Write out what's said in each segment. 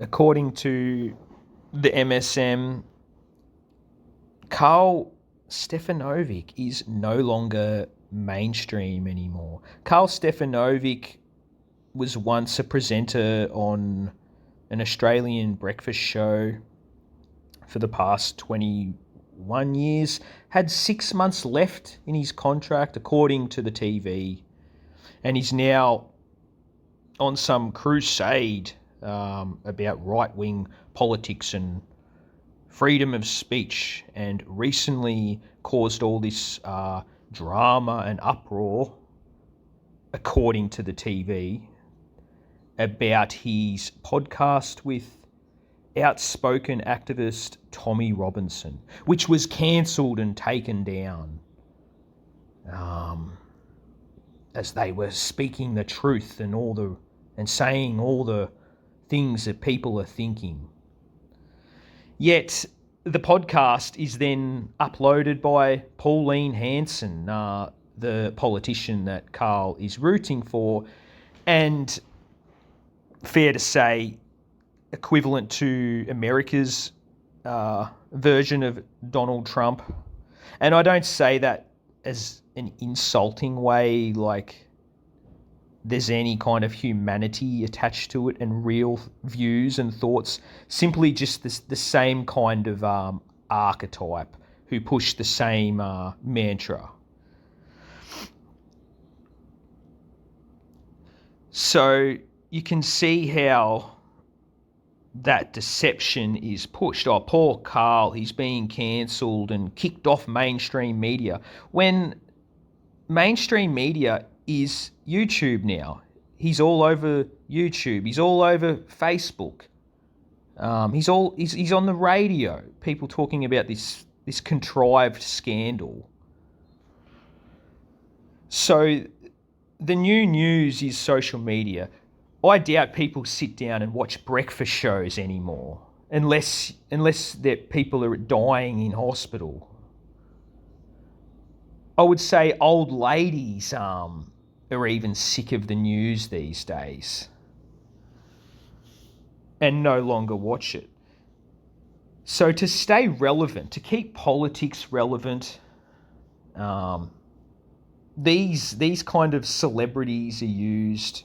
according to the MSM, Karl Stefanovic is no longer mainstream anymore. Karl Stefanovic was once a presenter on an Australian breakfast show for the past 21 years, had 6 months left in his contract according to the TV, and he's now on some crusade about right-wing politics and freedom of speech, and recently caused all this drama and uproar, according to the TV, about his podcast with outspoken activist Tommy Robinson, which was cancelled and taken down as they were speaking the truth and saying all the things that people are thinking. Yet the podcast is then uploaded by Pauline Hanson, the politician that Karl is rooting for, and fair to say, equivalent to America's version of Donald Trump. And I don't say that as an insulting way, like there's any kind of humanity attached to it and real views and thoughts. Simply just the same kind of archetype who push the same mantra. So you can see how that deception is pushed. Oh, poor Karl, he's being cancelled and kicked off mainstream media. When mainstream media is YouTube now. He's all over YouTube. He's all over Facebook. He's on the radio. People talking about this contrived scandal. So the new news is social media. I doubt people sit down and watch breakfast shows anymore, unless that people are dying in hospital. I would say old ladies are even sick of the news these days and no longer watch it. So to stay relevant, to keep politics relevant, these kind of celebrities are used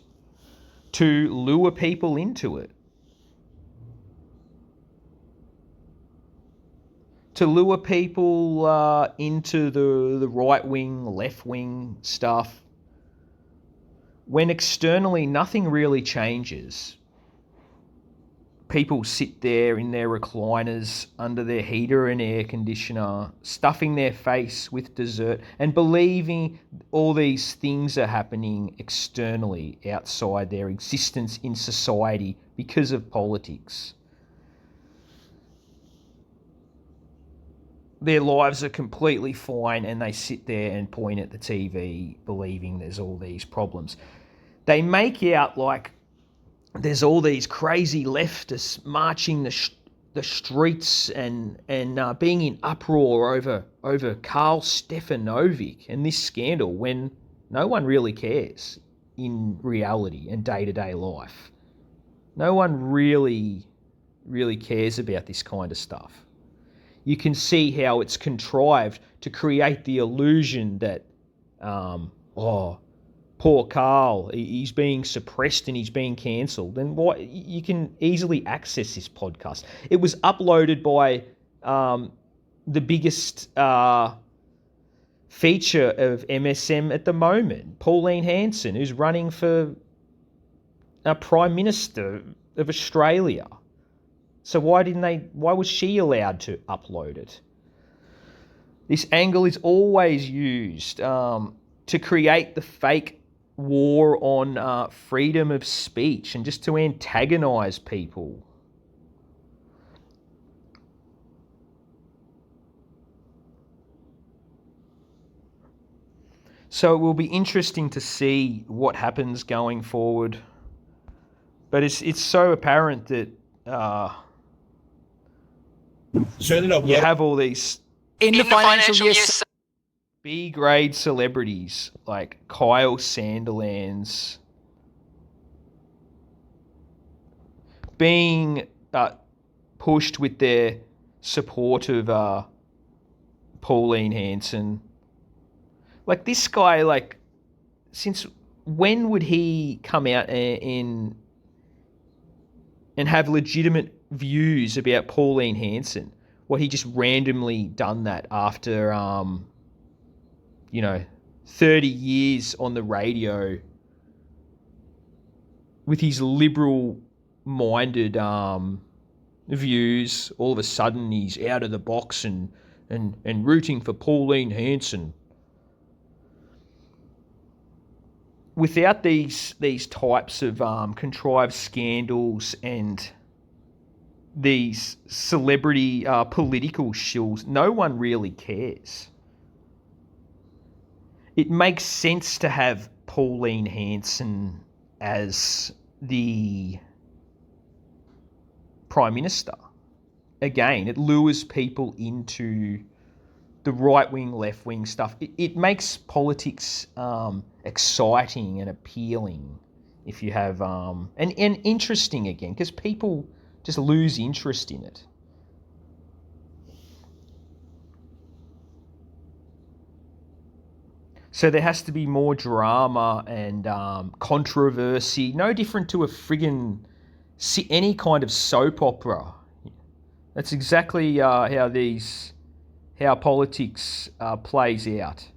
to lure people into it. To lure people into the right-wing, left-wing stuff, when externally nothing really changes. People sit there in their recliners under their heater and air conditioner, stuffing their face with dessert and believing all these things are happening externally outside their existence in society because of politics. Their lives are completely fine and they sit there and point at the TV believing there's all these problems. They make out like there's all these crazy leftists marching the streets and being in uproar over Karl Stefanovic and this scandal, when no one really cares in reality and day-to-day life. No one really cares about this kind of stuff. You can see how it's contrived to create the illusion that, poor Karl, he's being suppressed and he's being cancelled. And why you can easily access this podcast. It was uploaded by the biggest feature of MSM at the moment, Pauline Hanson, who's running for Prime Minister of Australia. So why was she allowed to upload it? This angle is always used to create the fake war on freedom of speech and just to antagonise people. So it will be interesting to see what happens going forward. But it's so apparent that you have all these in the financial year B-grade celebrities like Kyle Sandilands being pushed with their support of Pauline Hanson. Like, this guy, like, since when would he come out and have legitimate views about Pauline Hanson? What, he just randomly done that after 30 years on the radio with his liberal-minded views. All of a sudden, he's out of the box and rooting for Pauline Hanson. Without these types of contrived scandals and these celebrity political shills, no one really cares. It makes sense to have Pauline Hanson as the Prime Minister. Again, it lures people into the right-wing, left-wing stuff. It makes politics exciting and appealing if you have... and interesting again, because people just lose interest in it. So there has to be more drama and controversy, no different to a friggin' any kind of soap opera. That's exactly how politics plays out.